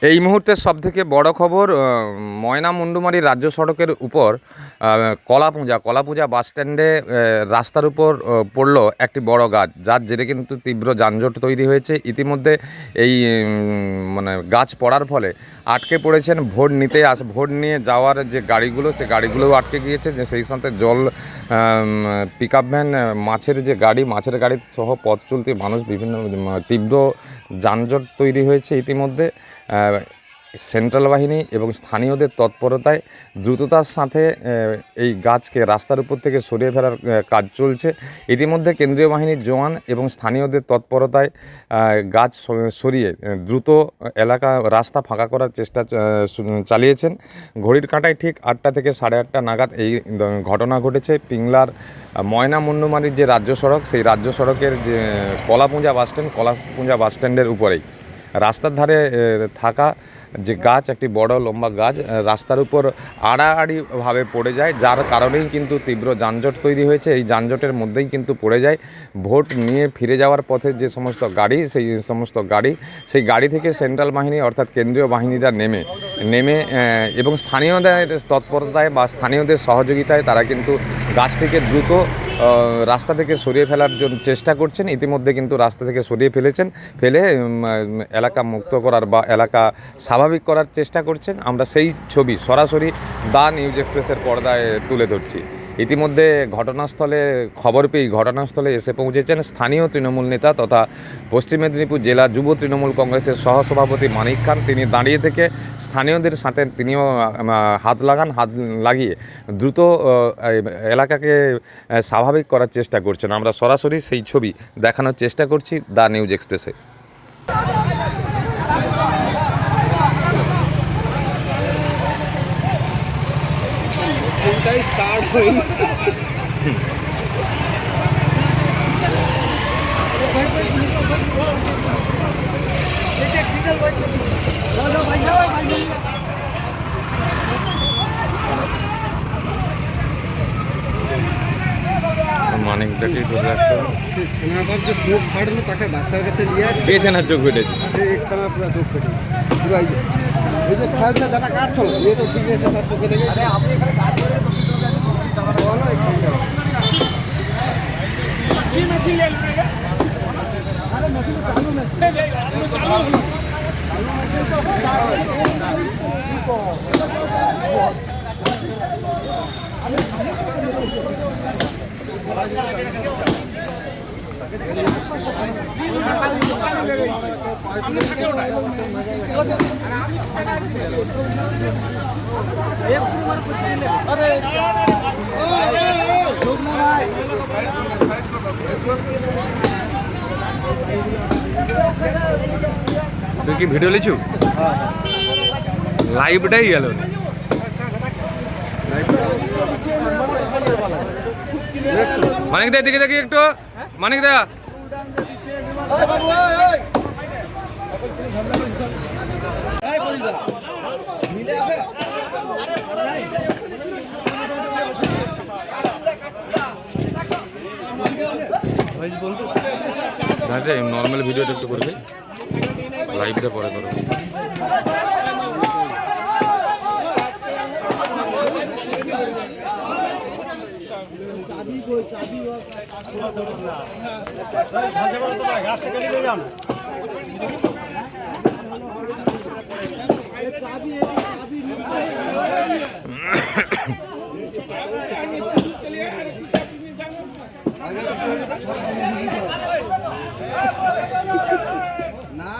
এই মুহূর্তের সবথেকে বড় খবর, ময়না-মুন্ডুমারি রাজ্য সড়কের উপর কলাপূজা বাস স্ট্যান্ডে রাস্তার উপর পড়ল একটি বড় গাছ, যার জেরে কিন্তু তীব্র যানজট তৈরি হয়েছে। ইতিমধ্যে এই মানে গাছ পড়ার ফলে আটকে পড়েছেন ভোট নিয়ে যাওয়ার যে গাড়িগুলো, সে গাড়িগুলোও আটকে গিয়েছে। যে সেই সাথে পিক আপ ভ্যান, মাছের গাড়ি সহ পথ চলতি মানুষ, বিভিন্ন তীব্র যানজট তৈরি হয়েছে। ইতিমধ্যে সেন্ট্রাল বাহিনী এবং স্থানীয়দের তৎপরতায় দ্রুততার সাথে এই গাছকে রাস্তার উপর থেকে সরিয়ে ফেলার কাজ চলছে। ইতিমধ্যে কেন্দ্রীয় বাহিনীর জওয়ান এবং স্থানীয়দের তৎপরতায় গাছ সরিয়ে দ্রুত রাস্তা ফাঁকা করার চেষ্টা চালিয়েছেন। ঘড়ির কাঁটায় ঠিক 8টা থেকে 8:30 নাগাদ এই ঘটনা ঘটেছে। পিংলার ময়না-মুন্ডুমারির যে রাজ্য সড়ক, সেই রাজ্য সড়কের যে কলাপূজা বাস স্ট্যান্ডের উপরেই রাস্তার ধারে থাকা যে গাছ, একটি বড় লম্বা গাছ রাস্তার উপর আড়াআড়িভাবে পড়ে যায়, যার কারণেই কিন্তু তীব্র যানজট তৈরি হয়েছে। এই যানজটের মধ্যেই কিন্তু পড়ে যায় ভোট নিয়ে ফিরে যাওয়ার পথে যে সমস্ত গাড়ি, সেই গাড়ি থেকে সেন্ট্রাল বাহিনী অর্থাৎ কেন্দ্রীয় বাহিনীরা নেমে এবং স্থানীয়দের তৎপরতায় বা স্থানীয়দের সহযোগিতায় তারা কিন্তু গাছটিকে দ্রুত রাস্তা থেকে সরিয়ে ফেলার জন্য চেষ্টা করছেন। ইতিমধ্যে কিন্তু রাস্তা থেকে সরিয়ে ফেলে এলাকা মুক্ত করার বা এলাকা স্বাভাবিক করার চেষ্টা করছেন। আমরা সেই ছবি সরাসরি দ্য নিউজ এক্সপ্রেসের পর্দায় তুলে ধরছি। ইতিমধ্যে খবর পেয়ে ঘটনাস্থলে এসে পৌঁছেছেন স্থানীয় তৃণমূল নেতা তথা পশ্চিম মেদিনীপুর জেলা যুব তৃণমূল কংগ্রেসের সহসভাপতি মানিক খান। তিনি দাঁড়িয়ে থেকে স্থানীয়দের সাথে তিনিও হাত লাগিয়ে দ্রুত এলাকাকে স্বাভাবিক করার চেষ্টা করছেন। আমরা সরাসরি সেই ছবি দেখানোর চেষ্টা করছি দ্য নিউজ এক্সপ্রেসে। স্টার্ট হয়নি। মানিকদাকে ধরে রাখতে হবে। সে ছানাটার যে চোখ ফাটলো তাকে ডাক্তার কাছে নিয়ে আছে। কে ছানার চোখ ফেটেছে? সে এক ছানা পুরো চোখ ফেটে পুরো এই যে খেলতে যারা কাটছিল এ তো ঠিক আছে, তার চোখে লেগেছে। আপনি এখানে কাজ করে তো বলো এখানে কি মেশিন ले लेंगे? আরে মেশিন চালু মেশিন তো স্টার্ট হয় তুই কি ভিডিও লিছু? লাইভটাই গেল। মানিক দা দিকে দেখি একটু। মানিক দা নর্মাল ভিডিওটা একটু করবে, লাইভটা পরে করবে। না